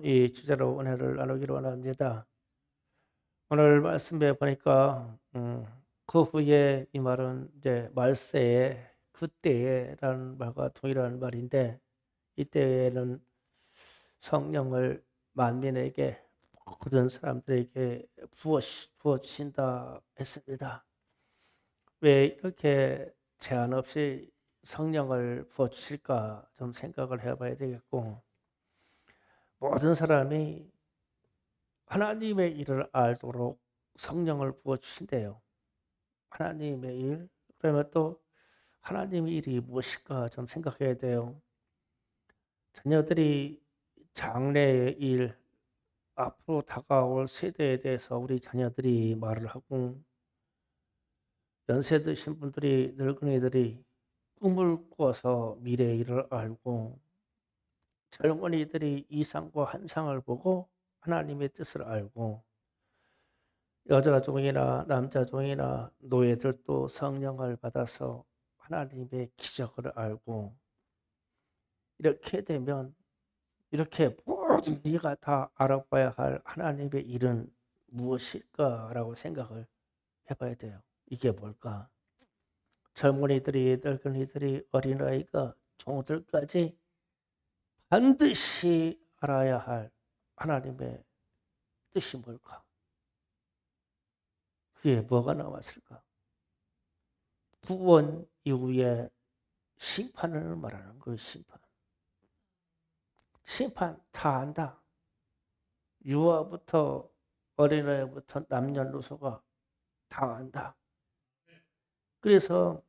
이 주제로 은혜를 나누기로 원합니다. 오늘 말씀에 보니까 그 후에 이 말은 이제 말세에 그때에라는 말과 동일한 말인데 이때에는 성령을 만민에게 모든 사람들에게 부어 주신다 했습니다. 왜 이렇게 제한 없이 성령을 부어 주실까 좀 생각을 해봐야 되겠고 모든 사람이 하나님의 일을 알도록 성령을 부어 주신대요. 하나님의 일, 그러면 또 하나님의 일이 무엇일까 좀 생각해야 돼요. 자녀들이 장래의 일, 앞으로 다가올 세대에 대해서 우리 자녀들이 말을 하고 연세 드신 분들이 늙은이들이 꿈을 꾸어서 미래의 일을 알고 젊은이들이 이상과 환상을 보고 하나님의 뜻을 알고 여자 종이나 남자 종이나 노예들도 성령을 받아서 하나님의 기적을 알고 이렇게 되면 이렇게 모든 우리가 다 알아봐야 할 하나님의 일은 무엇일까라고 생각을 해봐야 돼요. 이게 뭘까? 젊은이들이 늙은이들이 어린아이가 종들까지 반드시 알아야 할 하나님의 뜻이 뭘까? 그게 뭐가 나왔을까? 구원 이후에 심판을 말하는 거예요. 심판 다 안다. 유아부터 어린아이부터 남녀노소가 다 안다. 그래서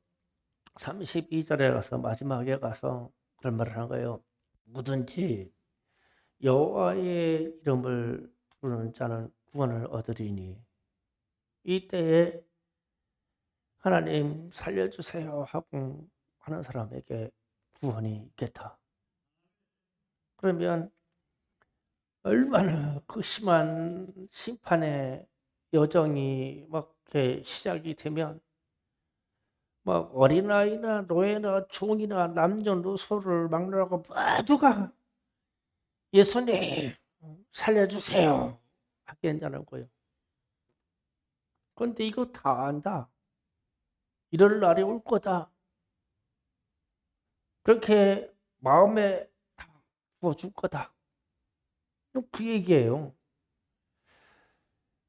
32절에 가서 마지막에 가서 그런 말을 하는 거예요. 누구든지 여호와의 이름을 부르는 자는 구원을 얻으리니 이때에 하나님 살려주세요 하고 하는 사람에게 구원이 있겠다. 그러면 얼마나 그 심한 심판의 여정이 막 이렇게 시작이 되면 막 어린아이나 노예나 종이나 남녀노소를 막론하고 모두가 예수님 살려주세요 하게 한다는 거예요. 그런데 이거 다 안다. 이럴 날이 올 거다. 그렇게 마음에 다 부어줄 거다. 그 얘기예요.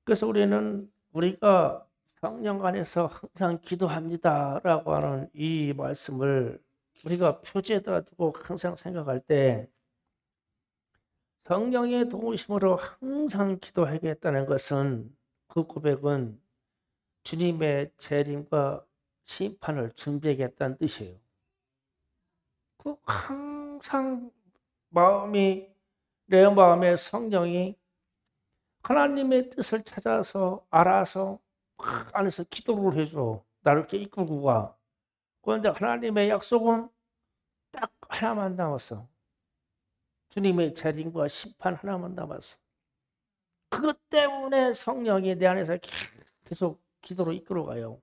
그래서 우리가 성령 안에서 항상 기도합니다라고 하는 이 말씀을 우리가 표지에다 두고 항상 생각할 때 성령의 도우심으로 항상 기도하겠다는 것은 그 고백은 주님의 재림과 심판을 준비하겠다는 뜻이에요. 그 항상 내 마음에 성령이 하나님의 뜻을 찾아서 알아서 막 안에서 기도를 해줘. 나를 이렇게 이끌고 가. 그런데 하나님의 약속은 딱 하나만 남았어. 주님의 재림과 심판 하나만 남았어. 그것 때문에 성령이 내 안에서 계속 기도로 이끌어가요.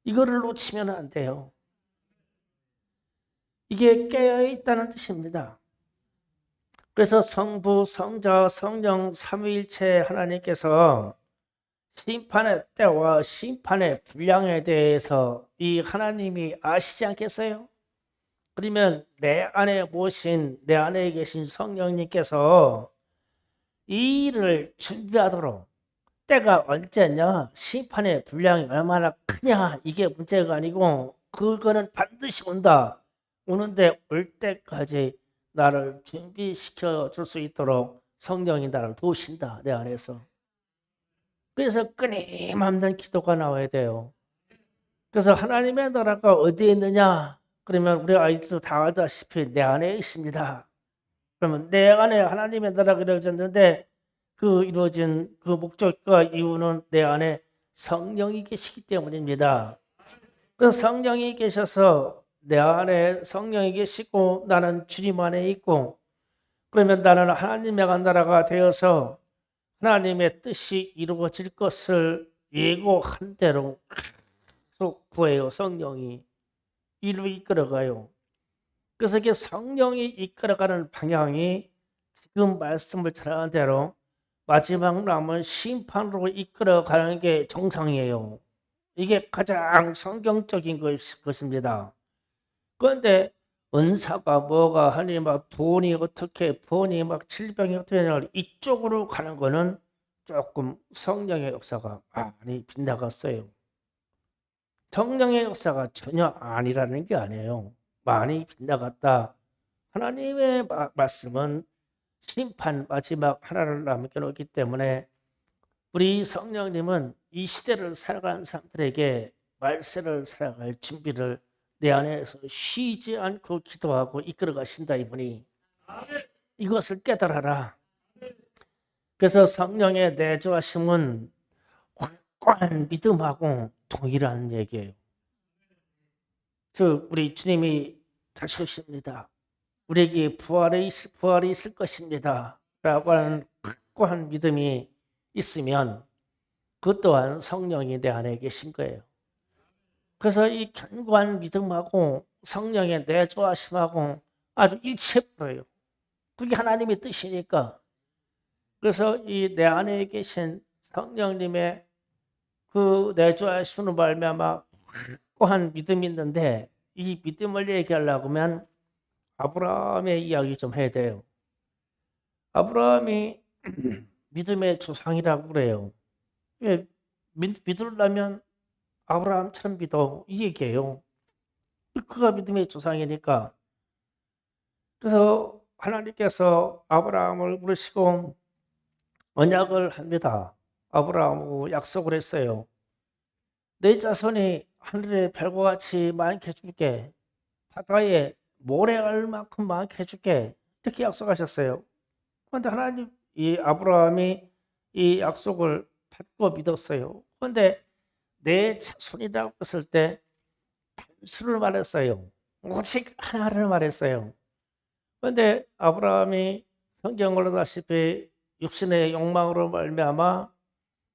이거를 놓치면 안 돼요. 이게 깨어있다는 뜻입니다. 그래서 성부, 성자, 성령 삼위일체 하나님께서 심판의 때와 심판의 분량에 대해서 이 하나님이 아시지 않겠어요? 그러면 내 안에 계신 성령님께서 이 일을 준비하도록 때가 언제냐, 심판의 분량이 얼마나 크냐, 이게 문제가 아니고 그거는 반드시 온다. 오는데 올 때까지 나를 준비시켜 줄 수 있도록 성령이 나를 도우신다, 내 안에서. 그래서 끊임없는 기도가 나와야 돼요. 그래서 하나님의 나라가 어디에 있느냐? 그러면 우리 아이들도 다 알다시피 내 안에 있습니다. 그러면 내 안에 하나님의 나라가 이루어졌는데 그 이루어진 그 목적과 이유는 내 안에 성령이 계시기 때문입니다. 그 성령이 계셔서 내 안에 성령이 계시고 나는 주님 안에 있고 그러면 나는 하나님의 나라가 되어서 하나님의 뜻이 이루어질 것을 예고한 대로 계속 구해요. 성령이 이끌어가요. 그래서 이게 성령이 이끌어가는 방향이 지금 말씀을 잘하는 대로 마지막 남은 심판으로 이끌어가는 게 정상이에요. 이게 가장 성경적인 것입니다. 그런데 은사가 뭐가 하니 막 돈이 어떻게 번이 막 질병이 어떻게 되냐 이쪽으로 가는 거는 조금 성령의 역사가 많이 빗나갔어요. 성령의 역사가 전혀 아니라는 게 아니에요. 많이 빗나갔다. 하나님의 말씀은 심판 마지막 하나를 남겨놓기 때문에 우리 성령님은 이 시대를 살아가는 사람들에게 말세를 살아갈 준비를 내 안에서 쉬지 않고 기도하고 이끌어 가신다. 이분이 이것을 깨달아라. 그래서 성령의 내주하심은 확고한 믿음하고 동일한 얘기예요. 즉 우리 주님이 다시 오십니다. 우리에게 부활이 있을 것입니다. 라고 하는 확고한 믿음이 있으면 그 또한 성령이 내 안에 계신 거예요. 그래서 이 견고한 믿음하고 성령의 내주하심하고 아주 일체불어요. 그게 하나님의 뜻이니까. 그래서 이 내 안에 계신 성령님의 그 내주하심으로 말미암아 확고한 믿음이 있는데 이 믿음을 얘기하려고 하면 아브라함의 이야기 좀 해야 돼요. 아브라함이 믿음의 조상이라고 그래요. 왜 믿으려면 아브라함처럼 믿어 이 얘기예요. 그가 믿음의 조상이니까. 그래서 하나님께서 아브라함을 부르시고 언약을 합니다. 아브라함하고 약속을 했어요. 내 자손이 하늘의 별과 같이 많게 해줄게. 바다에 모래알만큼 많게 해줄게. 이렇게 약속하셨어요. 그런데 하나님 이 아브라함이 이 약속을 받고 믿었어요. 그런데 내 자손이라고 했을 때 단수를 말했어요. 오직 하나를 말했어요. 그런데 아브라함이 성경으로 다시피 육신의 욕망으로 말미암아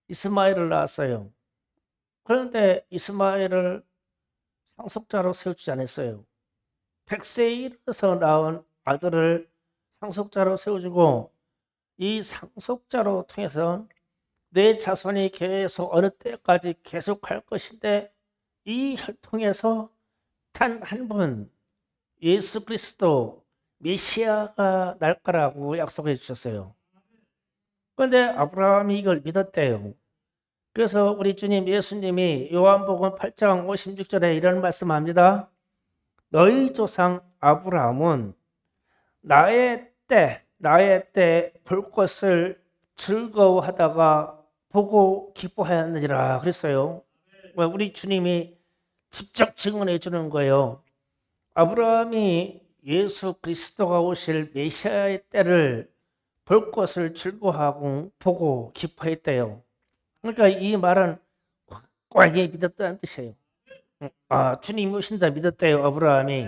이스마엘을 낳았어요. 그런데 이스마엘을 상속자로 세우지 않았어요. 100세에 이르러서 낳은 아들을 상속자로 세워주고 이 상속자로 통해서 내 자손이 계속 어느 때까지 계속할 것인데 이 혈통에서 단 한 분 예수 그리스도 메시아가 날 거라고 약속해 주셨어요. 그런데 아브라함이 이걸 믿었대요. 그래서 우리 주님 예수님이 요한복음 8장 56절에 이런 말씀합니다. 너희 조상 아브라함은 나의 때 볼 것을 즐거워하다가 보고 기뻐하였느니라 그랬어요. 우리 주님이 직접 증언해 주는 거예요. 아브라함이 예수 그리스도가 오실 메시아의 때를 볼 것을 즐거워하고 보고 기뻐했대요. 그러니까 이 말은 확고하게 믿었다는 뜻이에요. 주님이 오신다 믿었대요, 아브라함이.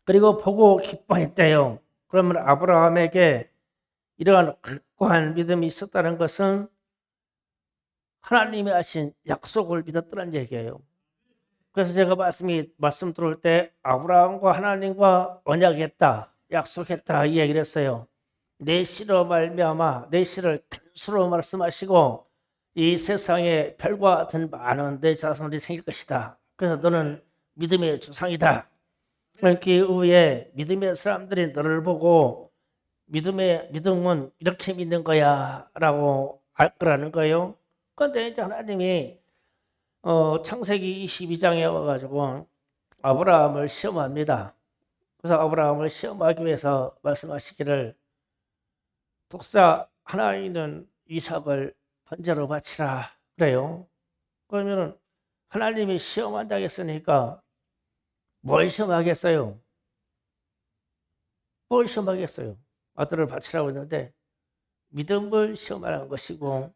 그리고 보고 기뻐했대요. 그러면 아브라함에게 이러한 확고한 믿음이 있었다는 것은 하나님이 하신 약속을 믿었다는 얘기예요. 그래서 제가 말씀 들어올 때 아브라함과 하나님과 언약했다, 약속했다 이 얘기를 했어요. 내 씨로 말미암아 내 씨를 단수로 말씀하시고 이 세상에 별과 같은 많은 내 자손들이 생길 것이다. 그래서 너는 믿음의 조상이다. 그렇기 이후에 믿음의 사람들이 너를 보고 믿음은 이렇게 믿는 거야 라고 알 거라는 거예요. 그런데 이제 하나님이 창세기 22장에 와가지고 아브라함을 시험합니다. 그래서 아브라함을 시험하기 위해서 말씀하시기를 독사 하나 있는 이삭을 번제로 바치라 그래요. 그러면 하나님이 시험한다고 했으니까 뭘 시험하겠어요? 뭘 시험하겠어요? 아들을 바치라고 했는데 믿음을 시험하는 것이고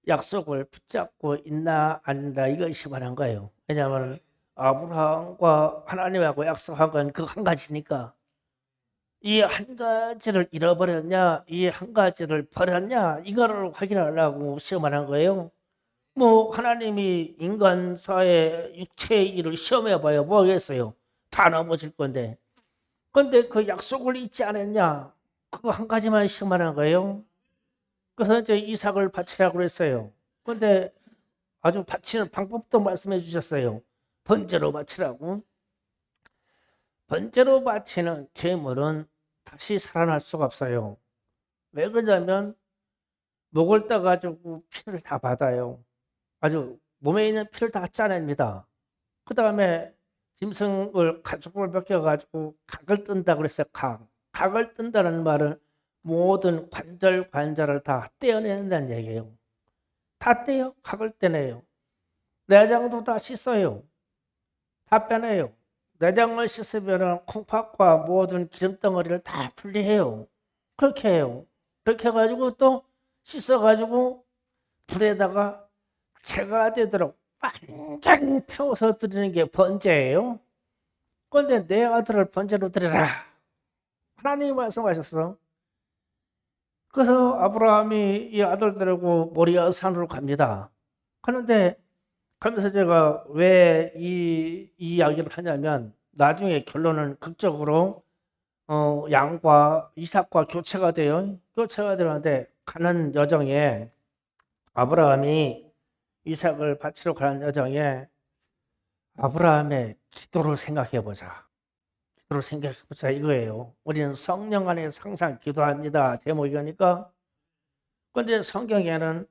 약속을 붙잡고 있나 아닌가 이걸 시험하는 거예요. 왜냐하면 아브라함과 하나님하고 약속한 건 그 한 가지니까 이 한 가지를 잃어버렸냐 이 한 가지를 버렸냐 이거를 확인하려고 시험하는 거예요. 뭐 하나님이 인간사의 육체의 일을 시험해 봐야 뭐 하겠어요. 다 넘어질 건데. 그런데 그 약속을 잊지 않았냐 그거 한 가지만 시험하는 거예요. 그래서 이제 이삭을 바치라고 그랬어요. 근데 아주 바치는 방법도 말씀해 주셨어요. 번제로 바치라고. 번제로 바치는 제물은 다시 살아날 수가 없어요. 왜 그러냐면 목을 떠가지고 피를 다 받아요. 아주 몸에 있는 피를 다 짜냅니다. 그 다음에 짐승을 가죽을 벗겨가지고 각을 뜬다 그랬어요. 각을 뜬다는 말은 모든 관절을 다 떼어낸다는 얘기예요. 다 떼요. 각을 떼내요. 내장도 다 씻어요. 다 빼내요. 내장을 씻으면 콩팥과 모든 기름덩어리를 다 분리해요. 그렇게 해요. 그렇게 해가지고 또 씻어가지고 불에다가 채가 되도록 완전히 태워서 드리는 게 번제예요. 그런데 내 아들을 번제로 드리라. 하나님이 말씀하셨어. 그래서 아브라함이 이 아들 데리고 모리아 산으로 갑니다. 그런데 그러면서 제가 왜 이 이야기를 하냐면 나중에 결론은 극적으로 양과 이삭과 교체가 돼요. 교체가 되는데 가는 여정에 아브라함이 이삭을 바치러 가는 여정에 아브라함의 기도를 생각해 보자. 기도를 생각해 보자 이거예요. 우리는 성령 안에서 항상 기도합니다. 제목이니까. 그런데 성경에는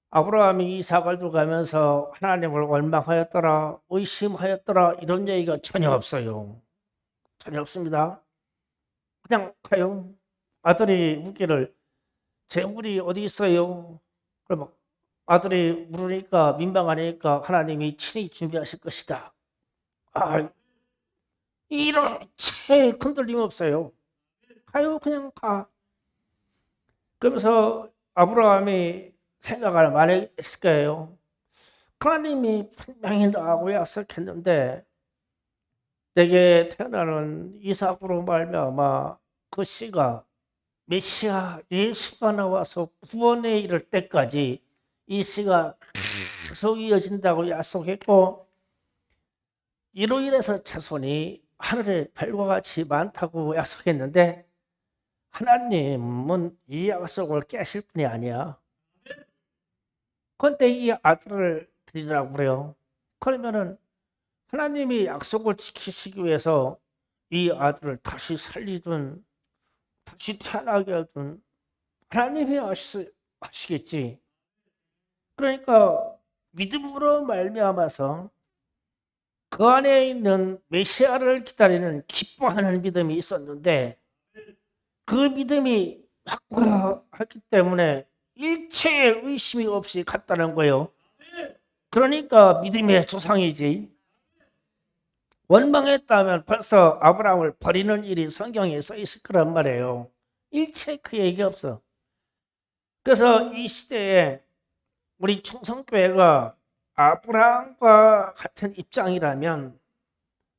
아브라함이 이삭을 두고 가면서 하나님을 원망하였더라, 의심하였더라 이런 얘기가 전혀 없어요. 전혀 없습니다. 그냥 가요. 아들이 묻기를 재물이 어디 있어요? 그럼 아들이 물으니까 민망하니까 하나님이 친히 준비하실 것이다. 아, 이렇게 흔들림 없어요. 가요, 그냥 가. 그러면서 아브라함이 생각을 많이 했을 거예요. 하나님이 분명히 나하고 약속했는데 내게 태어나는 이삭으로 말미암아 그 씨가 메시아 예수가 나와서 구원에 이를 때까지 이 씨가 계속 이어진다고 약속했고 이로 인해서 자손이 하늘의 별과 같이 많다고 약속했는데 하나님은 이 약속을 깨실 분이 아니야. 그런데 이 아들을 드리라고 그래요. 그러면은 하나님이 약속을 지키시기 위해서 이 아들을 다시 살리든 다시 태어나게 하든 하나님이 하시겠지. 그러니까 믿음으로 말미암아서 그 안에 있는 메시아를 기다리는 기뻐하는 믿음이 있었는데 그 믿음이 확고하기 때문에 일체의 의심이 없이 갔다는 거예요. 그러니까 믿음의 조상이지. 원망했다면 벌써 아브라함을 버리는 일이 성경에 써 있을 거란 말이에요. 일체 그 얘기 없어. 그래서 이 시대에 우리 충성교회가 아브라함과 같은 입장이라면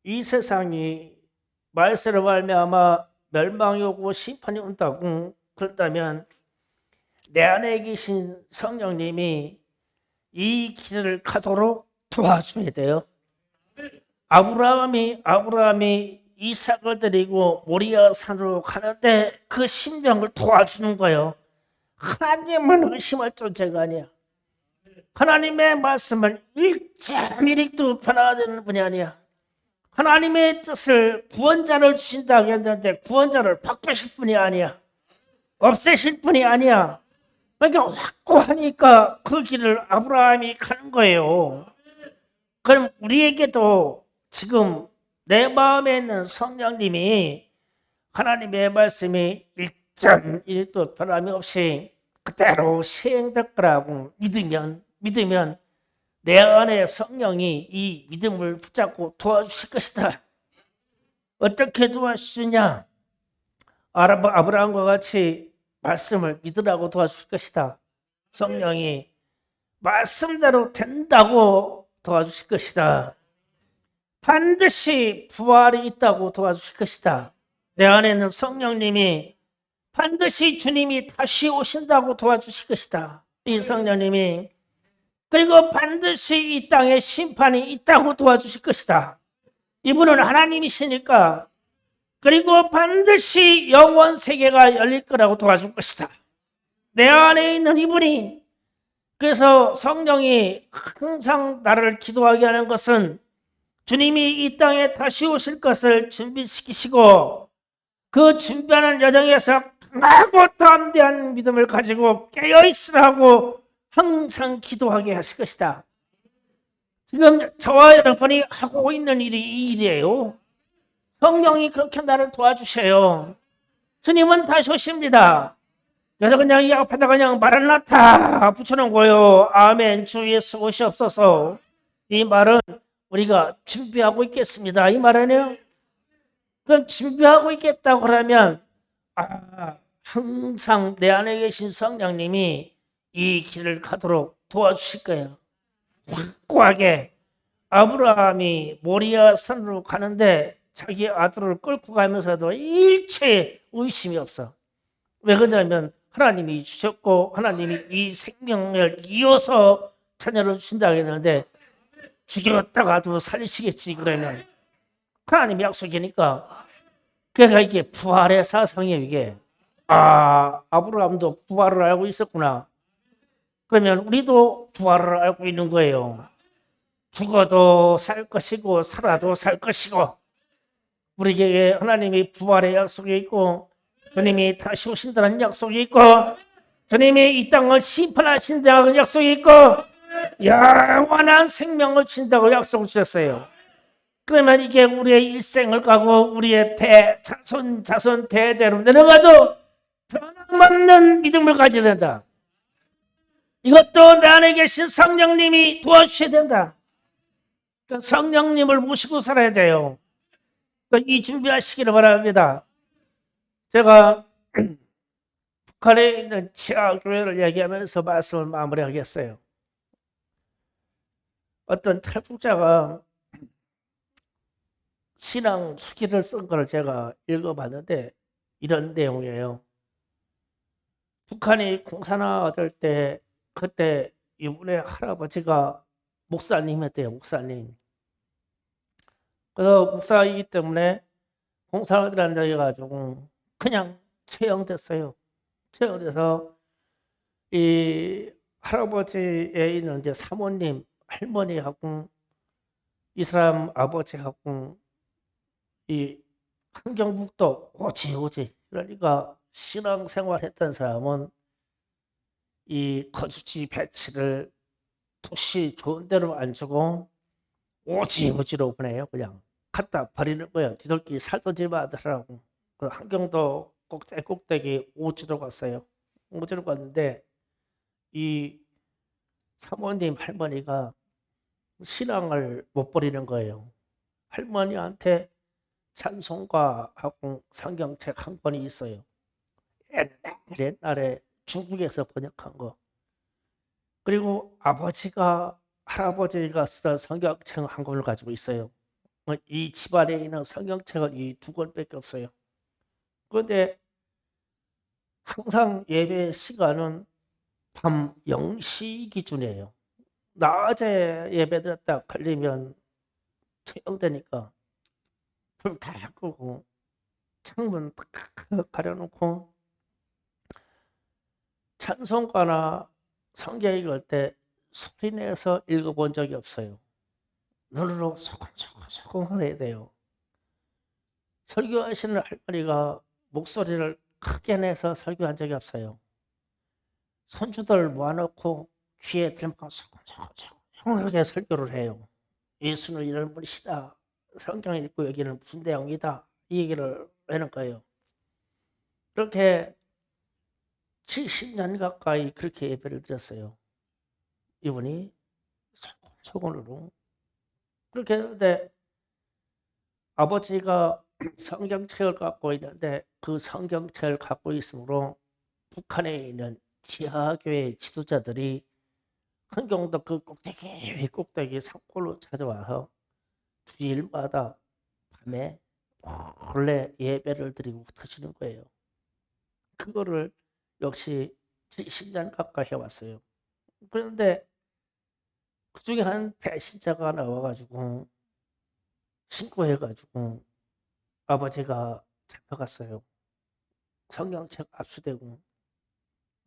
이 세상이 말세로 말미암아 멸망이 오고 심판이 온다고 그런다면 내 안에 계신 성령님이 이 길을 가도록 도와줘야 돼요. 아브라함이 이삭을 데리고 모리아 산으로 가는데 그 심령을 도와주는 거예요. 하나님은 의심할 존재가 아니야. 하나님의 말씀을 일자일익도 변화되는 분이 아니야. 하나님의 뜻을 구원자를 주신다고 했는데 구원자를 바꾸실 분이 아니야. 없애실 분이 아니야. 그러니까 확고하니까 그 길을 아브라함이 가는 거예요. 그럼 우리에게도 지금 내 마음에 있는 성령님이 하나님의 말씀이 1.1도 변함이 없이 그대로 시행될 거라고 믿으면 내 안에 성령이 이 믿음을 붙잡고 도와주실 것이다. 어떻게 도와주시냐? 아브라함과 같이 말씀을 믿으라고 도와주실 것이다. 성령이 말씀대로 된다고 도와주실 것이다. 반드시 부활이 있다고 도와주실 것이다. 내 안에 있는 성령님이 반드시 주님이 다시 오신다고 도와주실 것이다. 이 성령님이 그리고 반드시 이 땅에 심판이 있다고 도와주실 것이다. 이분은 하나님이시니까 그리고 반드시 영원 세계가 열릴 거라고 도와줄 것이다. 내 안에 있는 이분이. 그래서 성령이 항상 나를 기도하게 하는 것은 주님이 이 땅에 다시 오실 것을 준비시키시고 그 준비하는 여정에서 강하고 담대한 믿음을 가지고 깨어있으라고 항상 기도하게 하실 것이다. 지금 저와 여러분이 하고 있는 일이 이 일이에요. 성령이 그렇게 나를 도와주셔요. 주님은 다시 오십니다. 그래서 그냥 이 앞에다 그냥 마라나타 붙여놓은 거예요. 아멘. 주 예수 오시옵소서. 이 말은 우리가 준비하고 있겠습니다. 이 말은요. 그럼 준비하고 있겠다고 그러면 항상 내 안에 계신 성령님이 이 길을 가도록 도와주실 거예요. 확고하게. 아브라함이 모리아 산으로 가는데 자기 아들을 끌고 가면서도 일체 의심이 없어. 왜 그러냐면 하나님이 주셨고 하나님이 이 생명을 이어서 자녀를 주신다고 했는데 죽였다가도 살리시겠지. 그러면 하나님이 약속이니까. 그러니까 이게 부활의 사상이에요. 이게 아브라함도 부활을 알고 있었구나. 그러면 우리도 부활을 알고 있는 거예요. 죽어도 살 것이고 살아도 살 것이고 우리에게 하나님이 부활의 약속이 있고 주님이 다시 오신다는 약속이 있고 주님이 이 땅을 심판하신다는 약속이 있고 영원한 생명을 주신다고 약속을 주셨어요. 그러면 이게 우리의 일생을 가고 우리의 자손 대대로 내려가도 변함없는 믿음을 가져야 된다. 이것도 내 안에 계신 성령님이 도와주셔야 된다. 그러니까 성령님을 모시고 살아야 돼요. 그러니까 이 준비하시기를 바랍니다. 제가 북한에 있는 치아교회를 얘기하면서 말씀을 마무리하겠어요. 어떤 탈북자가 신앙 수기를 쓴 걸 제가 읽어봤는데 이런 내용이에요. 북한이 공산화될 때 그때 이분의 할아버지가 목사님이었대요. 목사님. 그래서 목사이기 때문에 공산화되는 데 가지고 그냥 채용됐어요. 채용돼서 이 할아버지에 있는 이제 사모님, 할머니하고 이 사람 아버지하고 이 환경북도 오지. 그러니까 신앙생활 했던 사람은 이 거주지 배치를 도시 좋은 데로 안 주고 오지로 보내요. 그냥 갖다 버리는 거예요. 뒤돌기 살던지 마더라고. 그 환경도 꼭대기 오지로 갔어요. 오지로 갔는데 이 사모님 할머니가 신앙을 못 버리는 거예요. 할머니한테 찬송가하고 성경책 한 권이 있어요. 옛날에 중국에서 번역한 거. 그리고 할아버지가 쓰던 성경책 한 권을 가지고 있어요. 이 집안에 있는 성경책은 이 두 권밖에 없어요. 그런데 항상 예배 시간은 밤 0시 기준이에요. 낮에 예배드렸다 걸리면 처형되니까 불 다 끄고 창문 탁 가려놓고 찬송가나 성경 읽을 때 소리내서 읽어본 적이 없어요. 눈으로 소금소금 해야 돼요. 설교하시는 할머니가 목소리를 크게 내서 설교한 적이 없어요. 손주들 모아놓고 귀에 들고 소금소금 설교를 해요. 예수는 이런 분이시다. 성경 읽고 여기는 무슨 내용이다. 이 얘기를 하는 거예요. 그렇게 70년 가까이 그렇게 예배를 드렸어요. 이분이 소금으로. 그렇게 했는데 아버지가 성경책을 갖고 있는데 그 성경책을 갖고 있으므로 북한에 있는 지하교회 지도자들이 한경도 그 꼭대기 산골로 찾아와서 주일마다 밤에 몰래 예배를 드리고 터지는 거예요. 그거를 역시 10년 가까이 해왔어요. 그런데 그 중에 한 배신자가 나와가지고 신고해가지고 아버지가 잡혀갔어요. 성경책 압수되고.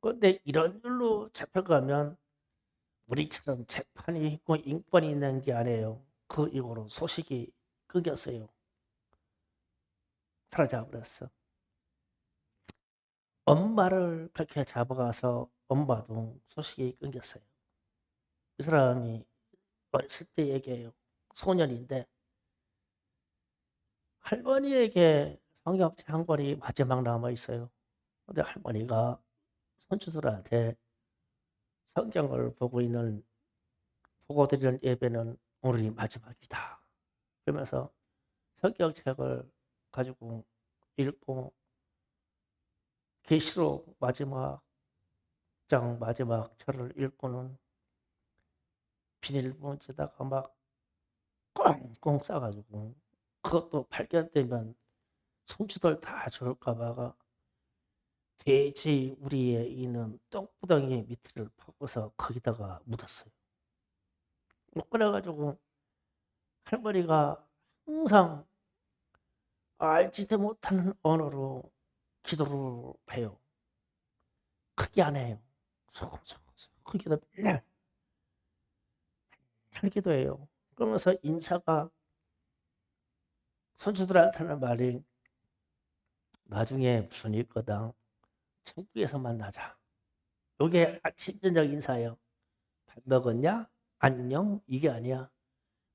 그런데 이런 일로 잡혀가면 우리처럼 재판이 있고 인권이 있는 게 아니에요. 그 이후로 소식이 끊겼어요. 사라져버렸어. 엄마를 그렇게 잡아가서 엄마도 소식이 끊겼어요. 이 사람이 어렸을 때 얘기해요. 소년인데 할머니에게 성경책 한 권이 마지막 남아 있어요. 근데 할머니가 손주들한테 성경을 보고 드리는 예배는 오늘이 마지막이다. 그러면서 성경책을 가지고 읽고 계시록 마지막 장 마지막 절을 읽고는 비닐봉지에다가 막 꽁꽁 싸가지고 그것도 발견되면 손주들 다 죽을까 봐가 돼지 우리에 있는 똥구덩이 밑을 파고서 거기다가 묻었어요. 그래가지고 할머니가 항상 알지도 못하는 언어로 기도를 해요. 크게 안 해요. 소금소금 크게도 맨날 기도해요. 그러면서 인사가 손주들한테는 말이 나중에 무슨 일 거다. 천국에서 만나자. 요게 아침 저녁 인사예요. 밥 먹었냐? 안녕? 이게 아니야.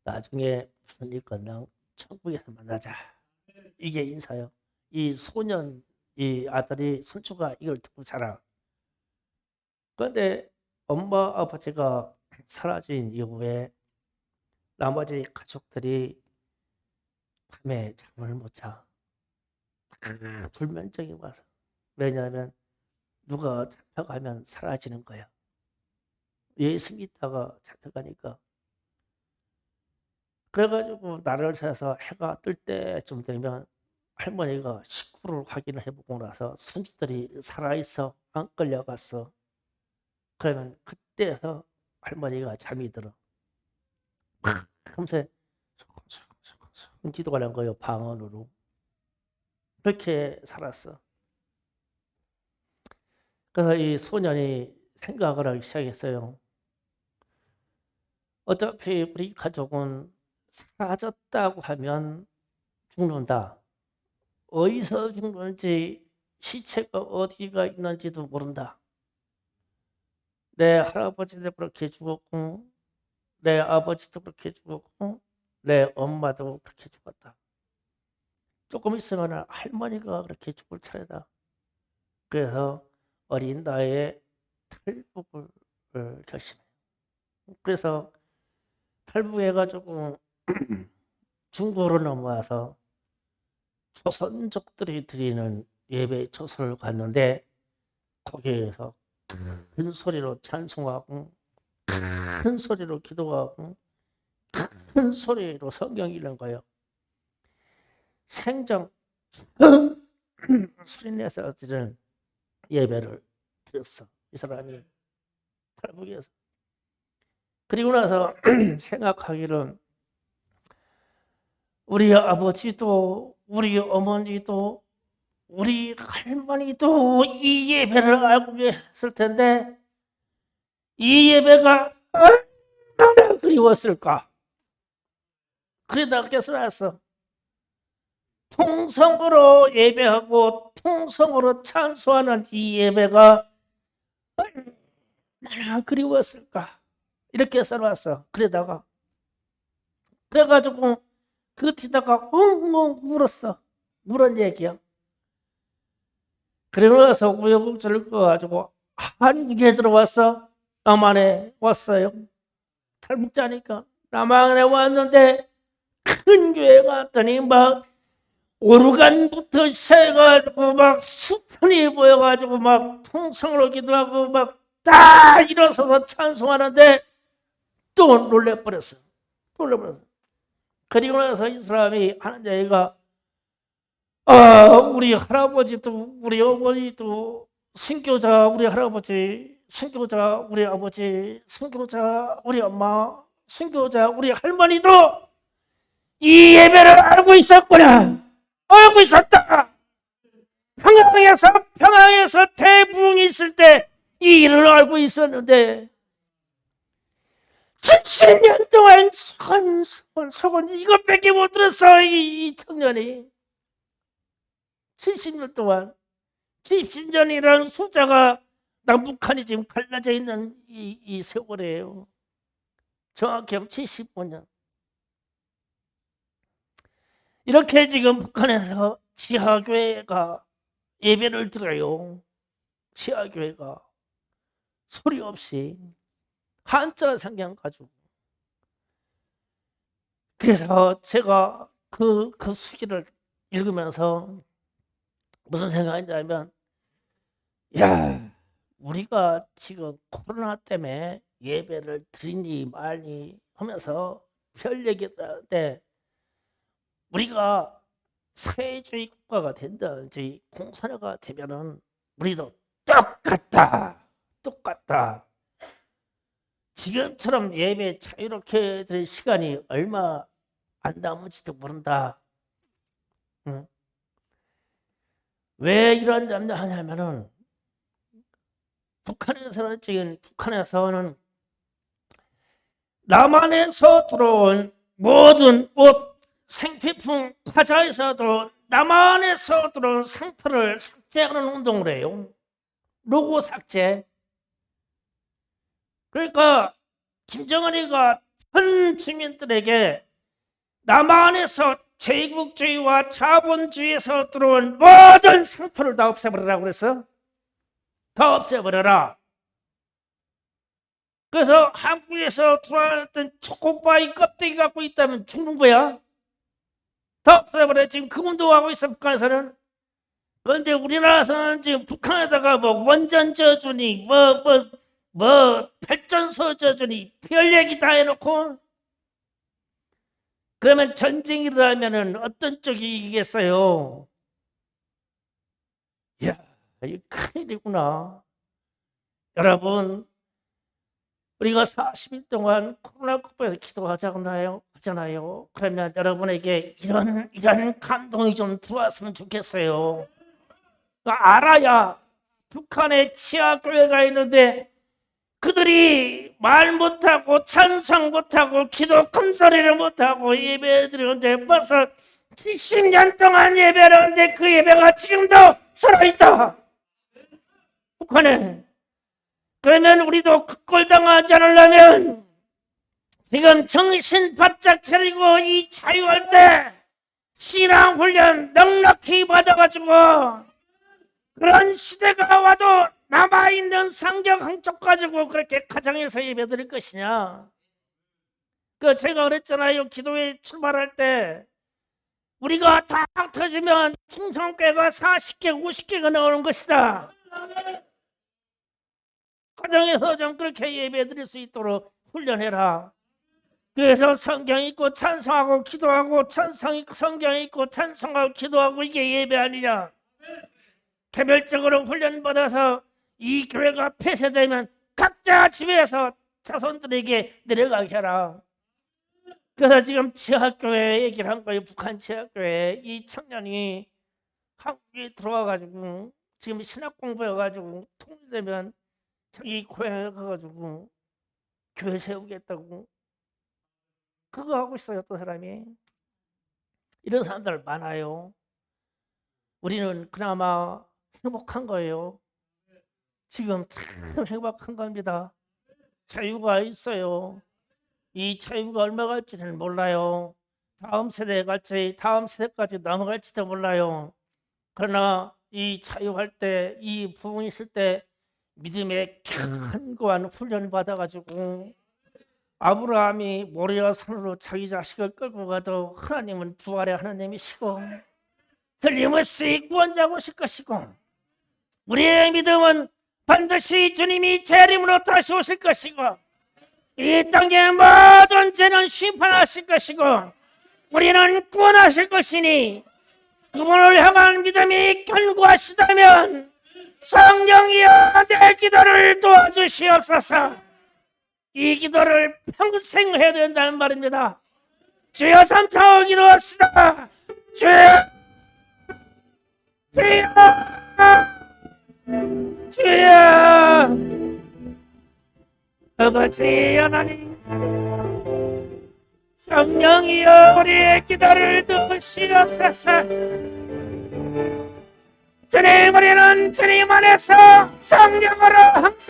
나중에 무슨 일 거다. 천국에서 만나자. 이게 인사예요. 이 소년, 이 아들이 손주가 이걸 듣고 자라. 그런데 엄마 아버지가 사라진 이후에 나머지 가족들이 밤에 잠을 못 자. 불면증이 와서. 왜냐하면 누가 잡혀가면 사라지는 거야. 예수 믿다가 잡혀가니까. 그래가지고 날을 새서 해가 뜰 때쯤 되면 할머니가 식구를 확인을 해보고 나서 손주들이 살아있어 안 끌려갔어. 그러면 그때서 할머니가 잠이 들어. 금세 기도가 난 거예요. 방언으로. 그렇게 살았어. 그래서 이 소년이 생각을 하기 시작했어요. 어차피 우리 가족은 사라졌다고 하면 죽는다. 어디서 죽는지 시체가 어디가 있는지도 모른다. 내 할아버지도 그렇게 죽었고 내 아버지도 그렇게 죽었고 내 엄마도 그렇게 죽었다. 조금 있으면 할머니가 그렇게 죽을 차례다. 그래서 어린 나이에 탈북을 결심해요. 그래서 탈북해가지고 중국으로 넘어와서 조선족들이 드리는 예배 처소를 갔는데 거기에서 큰 소리로 찬송하고 큰 소리로 기도하고 큰 소리로 성경 읽는 거예요. 생전 소리내서 드리는 예배를 드렸어. 이 사람이 탈북해서. 그리고 나서 생각하기를 우리 아버지도 우리 어머니도 우리 할머니도 이 예배를 알고 계실 텐데 이 예배가 얼마나 그리웠을까. 그러다 깨달았어. 통성으로 예배하고 통성으로 찬송하는 이 예배가 얼마나 그리웠을까. 이렇게 써놨어. 그러다가 그래가지고 그 뒤다가 엉엉 울었어. 울은 얘기야. 그러고 나서 우여곡절을 꺼가지고 한국에 들어왔어. 남한에 왔어요. 탈북자니까 남한에 왔는데 큰 교회 갔더니 막 오르간부터 시작해가지고 막 수탄이 보여가지고 막 통성으로 기도하고 막 다 일어서서 찬송하는데 또 놀래버렸어. 그리고 나서 이 사람이 하는 얘기가 우리 할아버지도 우리 어머니도 순교자 우리 할아버지 순교자 우리 아버지 순교자 우리 엄마 순교자 우리 할머니도 이 예배를 알고 있었구나. 알고 있었다. 평양에서 태풍이 있을 때 이 일을 알고 있었는데 70년 동안 소건 이것밖에 못 들었어. 이 청년이 70년 동안 70년이라는 숫자가 남북한이 지금 갈라져 있는 이 세월이에요. 정확히 하면 75년. 이렇게 지금 북한에서 지하교회가 예배를 드려요. 지하교회가 소리 없이 한자 성경 가지고. 그래서 제가 그 수기를 읽으면서 무슨 생각이냐면, 야, 우리가 지금 코로나 때문에 예배를 드리니 말니 하면서 별 얘기하는데, 우리가 사회주의 국가가 된다든지 공산화가 되면은 우리도 똑같다. 지금처럼 예배 자유롭게 될 시간이 얼마 안 남을지도 모른다. 응? 왜 이런 잠자 하냐면은 북한에서는 남한에서 들어온 모든 옷, 생필품, 화자에서도 남한에서 들어온 상표를 삭제하는 운동을 해요. 로고 삭제. 그러니까 김정은이가 전 주민들에게 남한에서 제국주의와 자본주의에서 들어온 모든 상표를 다 없애버리라고 그랬어. 다 없애버려라. 그래서 한국에서 들어왔던 초코바이 껍데기 갖고 있다면 죽는 거야. 다 없애버려. 지금 그 운동하고 있어, 북한에서는. 그런데 우리나라에서는 지금 북한에다가 뭐 원전 져주니 뭐 발전소 져주니 별 얘기 다 해놓고, 그러면 전쟁이 일어나면은 어떤 쪽이 이기겠어요? 이야, 이거 큰일이구나. 여러분, 우리가 40일 동안 코로나 극복해서 기도하잖아요. 그러면 여러분에게 이런 감동이 좀 들어왔으면 좋겠어요. 알아야 북한에 치아교회가 있는데 그들이 말 못하고 찬송 못하고 기도 큰 소리를 못하고 예배 드리는데 벌써 70년 동안 예배를 하는데 그 예배가 지금도 살아있다. 북한에. 그러면 우리도 그 꼴 당하지 않으려면 지금 정신 바짝 차리고 이 자유할 때 신앙훈련 넉넉히 받아가지고 그런 시대가 와도 남아있는 성경 한 쪽 가지고 그렇게 가정에서 예배 드릴 것이냐. 제가 그랬잖아요. 기도회 출발할 때 우리가 다 터지면 충성교회가 40개 50개가 나오는 것이다. 가정에서 좀 그렇게 예배 드릴 수 있도록 훈련해라. 그래서 성경 읽고 찬송하고 기도하고 성경 읽고 찬송하고 기도하고 이게 예배 아니냐. 개별적으로 훈련받아서 이 교회가 폐쇄되면 각자 집에서 자손들에게 내려가게 해라. 그래서 지금 지하교회 얘기를 한 거예요. 북한 지하교회. 이 청년이 한국에 들어와가지고 지금 신학 공부해가지고 통일되면 자기 고향에 가가지고 교회 세우겠다고 그거 하고 있어요. 어떤 사람이. 이런 사람들 많아요. 우리는 그나마 행복한 거예요. 지금 참 행복한 겁니다. 자유가 있어요. 이 자유가 얼마 갈지는 몰라요. 다음 세대까지 넘어갈지도 몰라요. 그러나 이 자유할 때, 이 부흥이 있을 때 믿음의 견고한 훈련을 받아가지고 아브라함이 모리아 산으로 자기 자식을 끌고 가도 하나님은 부활의 하나님이시고 틀림없이 구원자가 오실 것이고 우리의 믿음은 반드시 주님이 재림으로 다시 오실 것이고 이 땅의 모든 죄는 심판하실 것이고 우리는 구원하실 것이니 그분을 향한 믿음이 견고하시다면 성령이여 내 기도를 도와주시옵소서. 이 기도를 평생 해야 된다는 말입니다. 주여 3차원 기도합시다. 주여 주여, 주여, 아버지 하나님, 성령이여 우리의 기도를 들으시옵소서. 주님, 우리는 주님 안에서 성령으로 항상